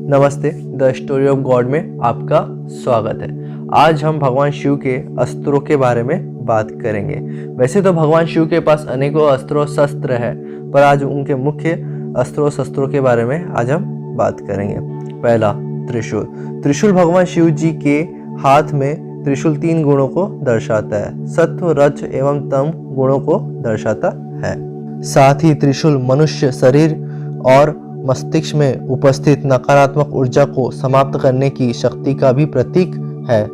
नमस्ते, the story of God में आपका स्वागत है। आज हम भगवान शिव के अस्त्रों के बारे में बात करेंगे। वैसे तो भगवान शिव के पास अनेकों अस्त्रों शस्त्र है, पर आज उनके मुख्य अस्त्रों शस्त्रों के बारे में आज हम बात करेंगे। पहला, त्रिशूल। त्रिशूल भगवान शिव जी के हाथ में त्रिशूल 3 गुणों को दर्शाता है। सत्व, रज एवं तम गुणों को दर्शाता है। साथ ही त्रिशूल मनुष्य शरीर और मस्तिष्क में उपस्थित नकारात्मक ऊर्जा को समाप्त करने की शक्ति का भी प्रतीक है।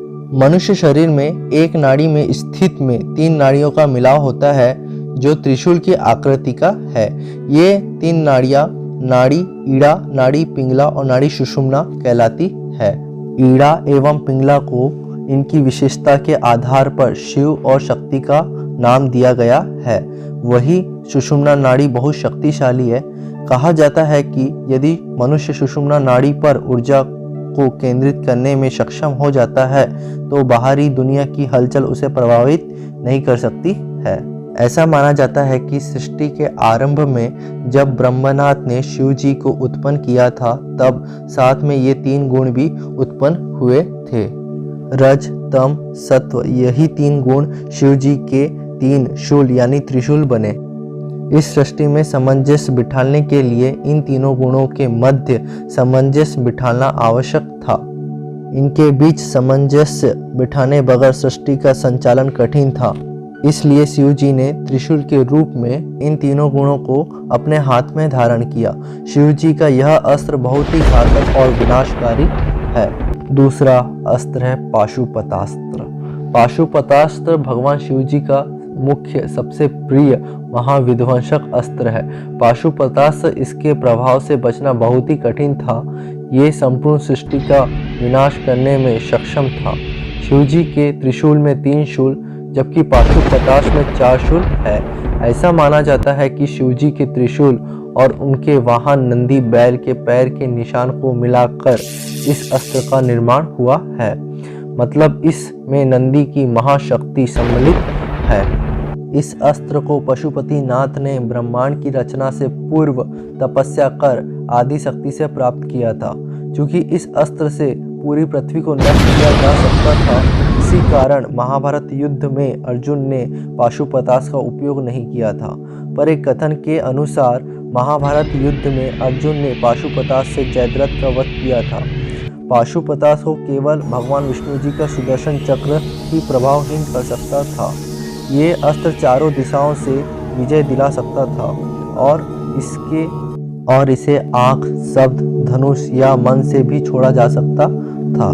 मनुष्य शरीर में एक नाड़ी में स्थित में 3 नाड़ियों का मिलाव होता है जो त्रिशूल की आकृति का है। ये 3 नाड़ियां नाड़ी ईड़ा, नाड़ी पिंगला और नाड़ी सुषुम्ना कहलाती है। ईड़ा एवं पिंगला को इनकी विशेषता के आधार पर शिव और शक्ति का नाम दिया गया है। वही सुषुम्ना नाड़ी बहुत शक्तिशाली है। कहा जाता है कि यदि मनुष्य सुषुम्ना नाड़ी पर ऊर्जा को केंद्रित करने में सक्षम हो जाता है तो बाहरी दुनिया की हलचल उसे प्रभावित नहीं कर सकती है। ऐसा माना जाता है कि सृष्टि के आरंभ में जब ब्रह्मनाथ ने शिव जी को उत्पन्न किया था, तब साथ में ये 3 गुण भी उत्पन्न हुए थे। रज, तम, सत्व, यही 3 गुण शिव जी के 3 शूल यानी त्रिशूल बने। इस सृष्टि में सामंजस्य बिठाने के लिए इन तीनों गुणों के मध्य सामंजस्य बिठाना आवश्यक था। इनके बीच सामंजस्य बिठाने बगैर सृष्टि का संचालन कठिन था। इसलिए शिव जी ने त्रिशूल के रूप में इन तीनों गुणों को अपने हाथ में धारण किया। शिव जी का यह अस्त्र बहुत ही घातक और विनाशकारी है। दूसरा अस्त्र है पाशुपतास्त्र। पाशुपतास्त्र भगवान शिव जी का मुख्य सबसे प्रिय महाविध्वंसक अस्त्र है। पाशुपतास्त्र इसके प्रभाव से बचना बहुत ही कठिन था। ये संपूर्ण सृष्टि का विनाश करने में सक्षम था। शिव जी के त्रिशूल में 3 शूल जबकि पाशुपतास्त्र में 4 शूल है। ऐसा माना जाता है कि शिव जी के त्रिशूल और उनके वाहन नंदी बैल के पैर के निशान को मिलाकर इस अस्त्र का निर्माण हुआ है। मतलब इसमें नंदी की महाशक्ति सम्मिलित है। इस अस्त्र को पशुपति नाथ ने ब्रह्मांड की रचना से पूर्व तपस्या कर आदि शक्ति से प्राप्त किया था। क्योंकि इस अस्त्र से पूरी पृथ्वी को नष्ट किया जा सकता था, इसी कारण महाभारत युद्ध में अर्जुन ने पाशुपतास्त्र का उपयोग नहीं किया था। पर एक कथन के अनुसार महाभारत युद्ध में अर्जुन ने पाशुपतास्त्र से जयद्रथ का वध किया था। पाशुपतास्त्र को केवल भगवान विष्णु जी का सुदर्शन चक्र ही प्रभावहीन कर सकता था। ये अस्त्र चारों दिशाओं से विजय दिला सकता था और इसे आँख, शब्द, धनुष या मन से भी छोड़ा जा सकता था।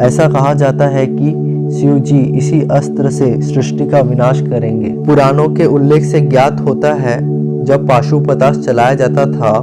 ऐसा कहा जाता है कि शिव जी इसी अस्त्र से सृष्टि का विनाश करेंगे। पुराणों के उल्लेख से ज्ञात होता है जब पाशुपतास्त्र चलाया जाता था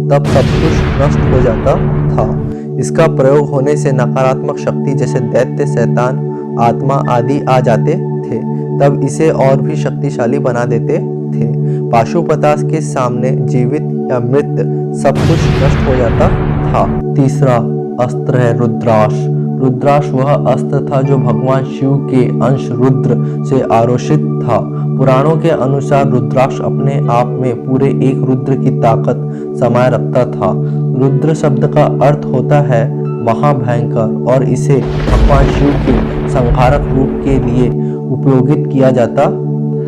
तब सब कुछ नष्ट हो जाता था। इसका प्रयोग होने से नकारात्मक शक्ति जैसे दैत्य, शैतान, आत्मा आदि आ जाते थे। तब इसे और भी शक्तिशाली बना देते थे। पाशुपतास्त्र के सामने जीवित या मृत सब कुछ नष्ट हो जाता था। तीसरा अस्त्र है रुद्राक्ष। रुद्राक्ष वह अस्त्र था जो भगवान शिव के अंश रुद्र से आरोषित था। पुराणों के अनुसार रुद्राक्ष अपने आप में पूरे एक रुद्र की ताकत समाये रखता था। रुद्र शब्द का अर्थ होता है महाभयंकर और इसे भगवान शिव के संहारक रूप के लिए उपयोगित किया जाता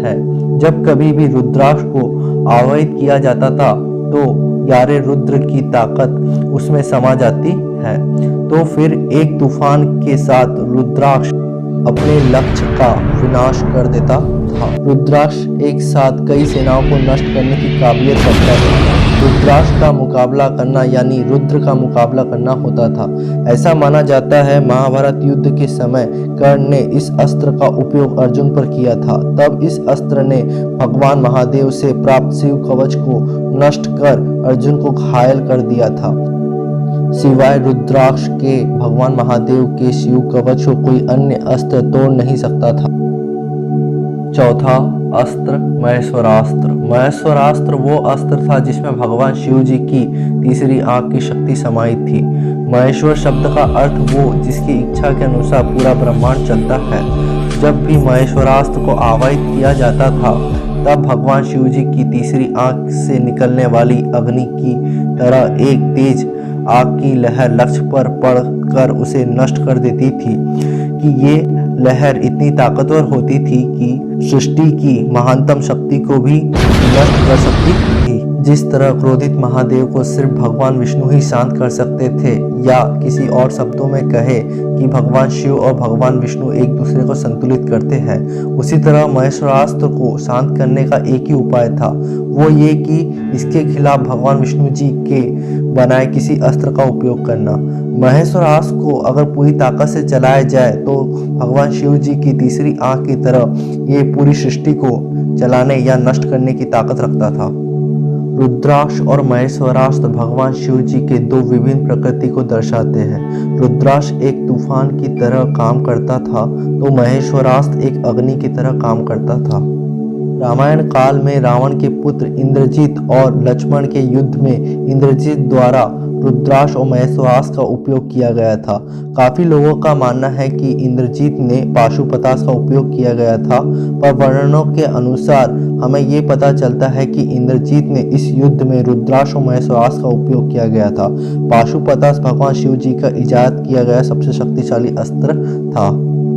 है। जब कभी भी रुद्राक्ष को आवाहित किया जाता था तो 11 रुद्र की ताकत उसमें समा जाती है। तो फिर एक तूफान के साथ रुद्राक्ष अपने लक्ष्य का विनाश कर देता था। रुद्राक्ष एक साथ कई सेनाओं को नष्ट करने की काबिलियत रखता था। रुद्राक्ष का मुकाबला करना यानी रुद्र का मुकाबला करना होता था। ऐसा माना जाता है महाभारत युद्ध के समय कर्ण ने इस अस्त्र का उपयोग अर्जुन पर किया था। तब इस अस्त्र ने भगवान महादेव से प्राप्त शिव कवच को नष्ट कर अर्जुन को घायल कर दिया था। सिवाय रुद्राक्ष के भगवान महादेव के शिव कवच को कोई अन्य अस्त्र तोड़ नहीं सकता था। चौथा अस्त्र महेश्वरास्त्र। महेश्वरास्त्र वो अस्त्र था जिसमें भगवान शिव जी की तीसरी आंख की शक्ति समाई थी। महेश्वर शब्द का अर्थ वो जिसकी इच्छा के अनुसार पूरा ब्रह्मांड चलता है। जब भी महेश्वरास्त्र को आवाहित किया जाता था तब भगवान शिव जी की तीसरी आंख से निकलने वाली अग्नि की तरह एक तेज आग की लहर लक्ष्य पर पड़कर उसे नष्ट कर देती थी कि ये लहर इतनी ताकतवर होती थी कि सृष्टि की महानतम शक्ति को भी नष्ट कर सकती थी। जिस तरह क्रोधित महादेव को सिर्फ भगवान विष्णु ही शांत कर सकते थे, या किसी और शब्दों में कहे कि भगवान शिव और भगवान विष्णु एक दूसरे को संतुलित करते हैं, उसी तरह महेश्वरास्त्र को शांत करने का एक ही उपाय था, वो ये कि इसके खिलाफ भगवान विष्णु जी के बनाए किसी अस्त्र का उपयोग करना। महेश्वरास्त्र को अगर पूरी ताकत से चलाया जाए तो भगवान शिव जी की तीसरी आंख की तरह ये पूरी सृष्टि को चलाने या नष्ट करने की ताकत रखता था। रुद्राक्ष और महेश्वरास्त्र भगवान शिव जी के दो विभिन्न प्रकृति को दर्शाते हैं। रुद्राक्ष एक तूफान की तरह काम करता था तो महेश्वरास्त्र एक अग्नि की तरह काम करता था। रामायण काल में रावण के पुत्र इंद्रजीत और लक्ष्मण के युद्ध में इंद्रजीत द्वारा रुद्राक्ष और महेश्वरास्त्र का उपयोग किया गया था। काफी लोगों का मानना है कि इंद्रजीत ने पाशुपतास्त्र का उपयोग किया गया था, पर वर्णनों के अनुसार हमें ये पता चलता है कि इंद्रजीत ने इस युद्ध में रुद्राक्ष और महेश्वरास्त्र का उपयोग किया गया था। पाशुपतास्त्र भगवान शिव जी का इजाद किया गया सबसे शक्तिशाली अस्त्र था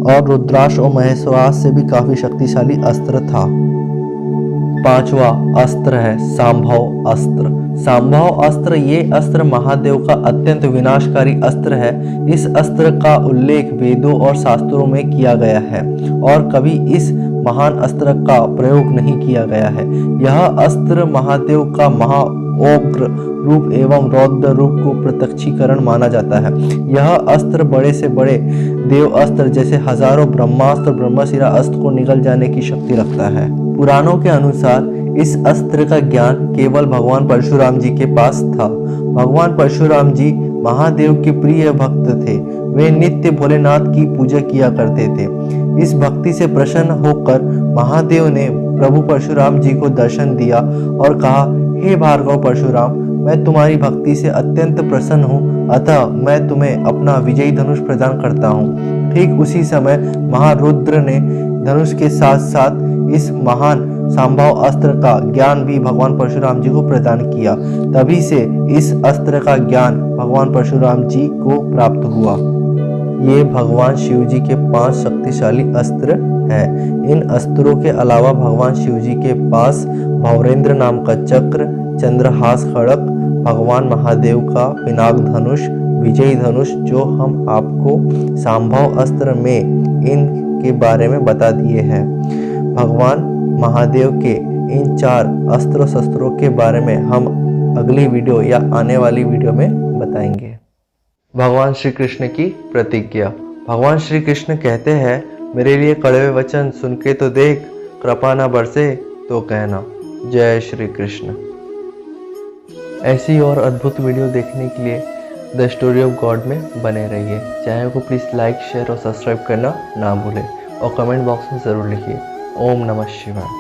और रुद्राक्ष और महेश्वरास्त्र से भी काफी शक्तिशाली अस्त्र था। पांचवा अस्त्र है सांभव अस्त्र। सांभव अस्त्र ये अस्त्र महादेव का अत्यंत विनाशकारी अस्त्र है। इस अस्त्र का उल्लेख वेदों और शास्त्रों में किया गया है और कभी इस महान अस्त्र का प्रयोग नहीं किया गया है। यह अस्त्र महादेव का महाउग्र रूप एवं रौद्र रूप को प्रत्यक्षीकरण माना जाता है। यह अस्त्र बड़े से बड़े देव अस्त्र जैसे हजारों ब्रह्मास्त्र ब्रह्मशिरा अस्त्र को निगल जाने की शक्ति रखता है। पुराणों के अनुसार इस अस्त्र का ज्ञान केवल भगवान परशुराम जी के पास था। भगवान परशुराम जी महादेव के प्रिय भक्त थे। वे नित्य भोलेनाथ की पूजा किया करते थे। इस भक्ति से प्रसन्न होकर महादेव ने प्रभु परशुराम जी को दर्शन दिया और कहा, हे भार्गव परशुराम, मैं तुम्हारी भक्ति से अत्यंत प्रसन्न हूँ, अतः मैं तुम्हें अपना विजयी धनुष प्रदान करता हूँ। ठीक उसी समय महारुद्र ने धनुष के साथ साथ इस महान सांभव अस्त्र का ज्ञान भी भगवान परशुराम जी को प्रदान किया। तभी से इस अस्त्र का ज्ञान भगवान परशुराम जी को प्राप्त हुआ। ये भगवान शिव जी के 5 शक्तिशाली अस्त्र हैं। इन अस्त्रों के अलावा भगवान शिव जी के पास भौरेंद्र नाम का चक्र, चंद्रहास खड़ग, भगवान महादेव का पिनाक धनुष, विजयी धनुष, जो हम आपको सांभव अस्त्र में इनके बारे में बता दिए हैं। भगवान महादेव के इन 4 अस्त्र शस्त्रों के बारे में हम अगली वीडियो या आने वाली वीडियो में बताएंगे। भगवान श्री कृष्ण की प्रतिज्ञा। भगवान श्री कृष्ण कहते हैं, मेरे लिए कड़वे वचन सुन के तो देख, कृपा न बरसे तो कहना। जय श्री कृष्ण। ऐसी और अद्भुत वीडियो देखने के लिए द स्टोरी ऑफ गॉड में बने रहिए। चैनल को प्लीज़ लाइक, शेयर और सब्सक्राइब करना ना भूलें और कमेंट बॉक्स में ज़रूर लिखिए। ओम नमः शिवाय।